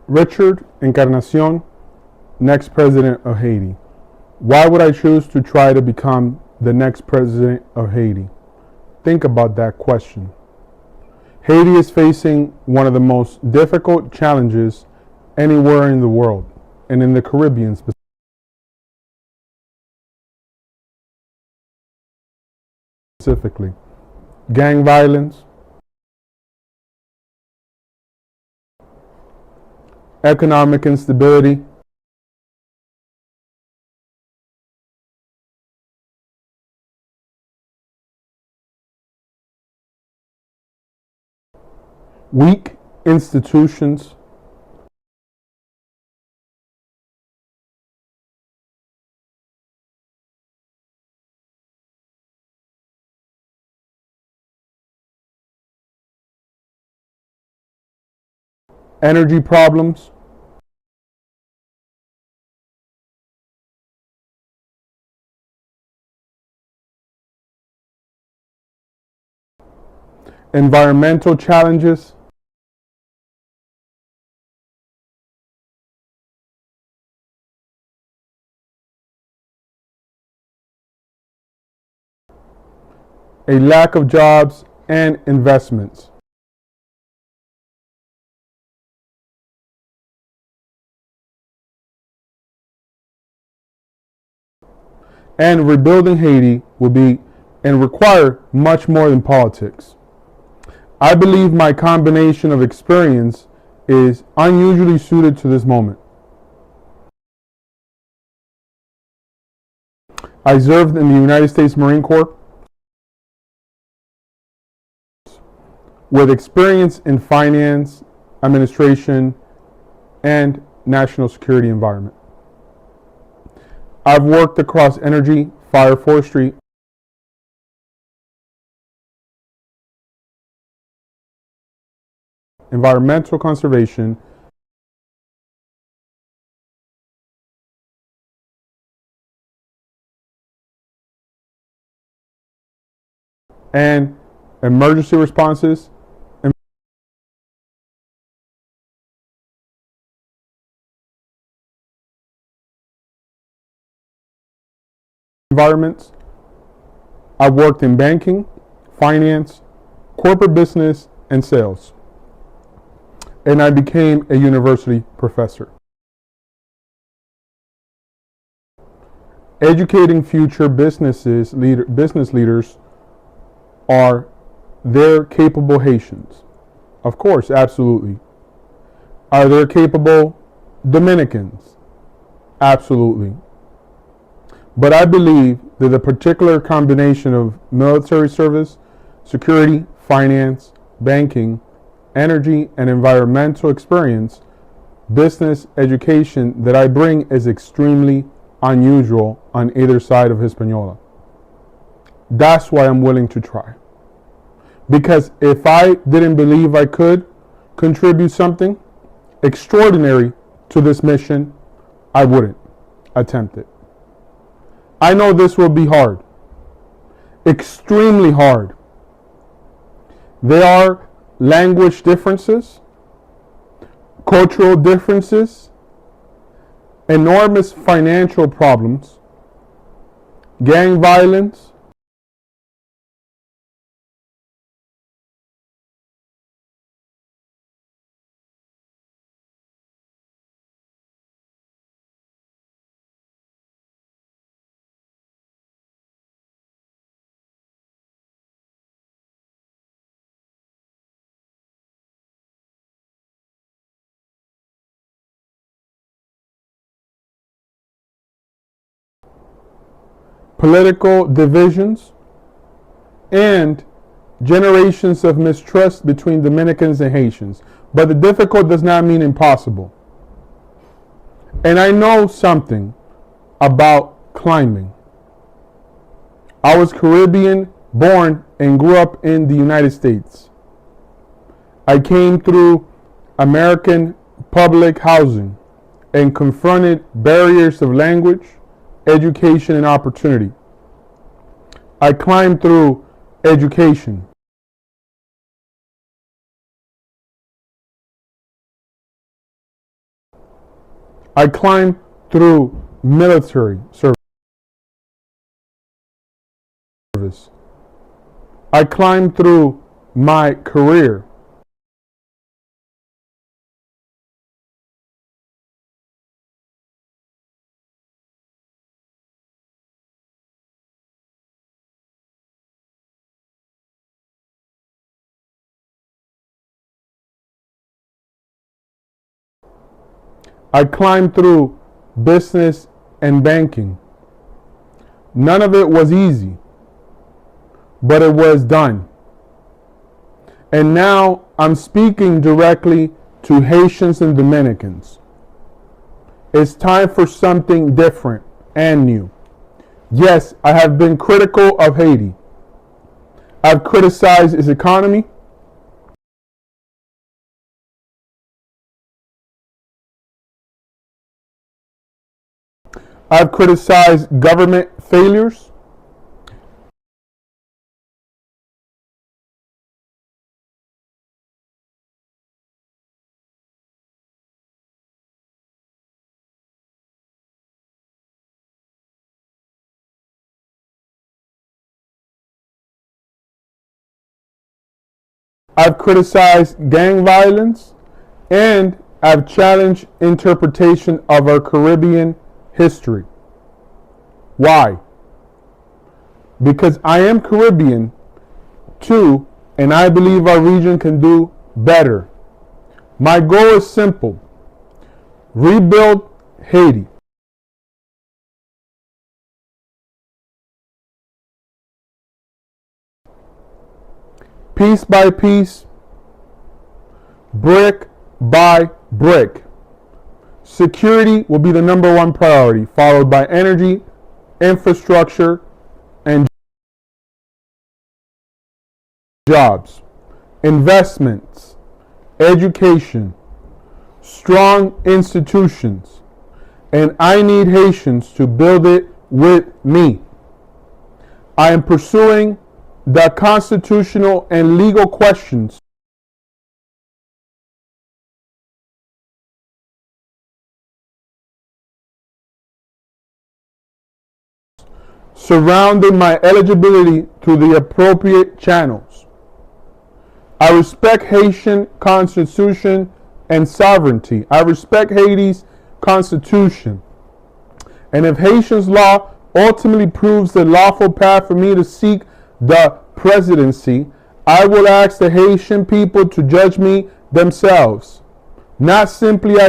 Richard Encarnacion, next president of Haiti. Why would I choose to try to become the next president of Haiti? Think about that question. Haiti is facing one of the most difficult challenges anywhere in the world, and in the Caribbean specifically. Gang violence, economic instability, weak institutions, energy problems, environmental challenges, a lack of jobs and investments. And rebuilding Haiti will be and require much more than politics. I believe my combination of experience is unusually suited to this moment. I served in the United States Marine Corps with experience in finance, administration, and national security environment. I've worked across energy, fire, forestry, environmental conservation, and emergency responses, environments. I've worked in banking, finance, corporate business, and sales. And I became a university professor. Educating future business leaders are there capable Haitians? Of course, absolutely. Are there capable Dominicans? Absolutely. But I believe that the particular combination of military service, security, finance, banking, energy, and environmental experience, business education that I bring is extremely unusual on either side of Hispaniola. That's why I'm willing to try. Because if I didn't believe I could contribute something extraordinary to this mission, I wouldn't attempt it. I know this will be hard, extremely hard. There are language differences, cultural differences, enormous financial problems, gang violence, political divisions, and generations of mistrust between Dominicans and Haitians. But the difficult does not mean impossible. And I know something about climbing. I was Caribbean born and grew up in the United States. I came through American public housing and confronted barriers of language, education, and opportunity. I climbed through education. I climbed through military service. I climbed through my career. I climbed through business and banking. None of it was easy, but it was done. And now I'm speaking directly to Haitians and Dominicans. It's time for something different and new. Yes, I have been critical of Haiti. I've criticized its economy. I've criticized government failures. I've criticized gang violence, and I've challenged interpretation of our Caribbean history. Why? Because I am Caribbean too, and I believe our region can do better. My goal is simple: rebuild Haiti. Piece by piece, brick by brick. Security will be the number one priority, followed by energy, infrastructure, and jobs. Investments, education, strong institutions, and I need Haitians to build it with me. I am pursuing the constitutional and legal questions surrounding my eligibility through the appropriate channels. I respect Haitian constitution and sovereignty. I respect Haiti's constitution. And if Haitian's law ultimately proves the lawful path for me to seek the presidency, I will ask the Haitian people to judge me themselves, not simply as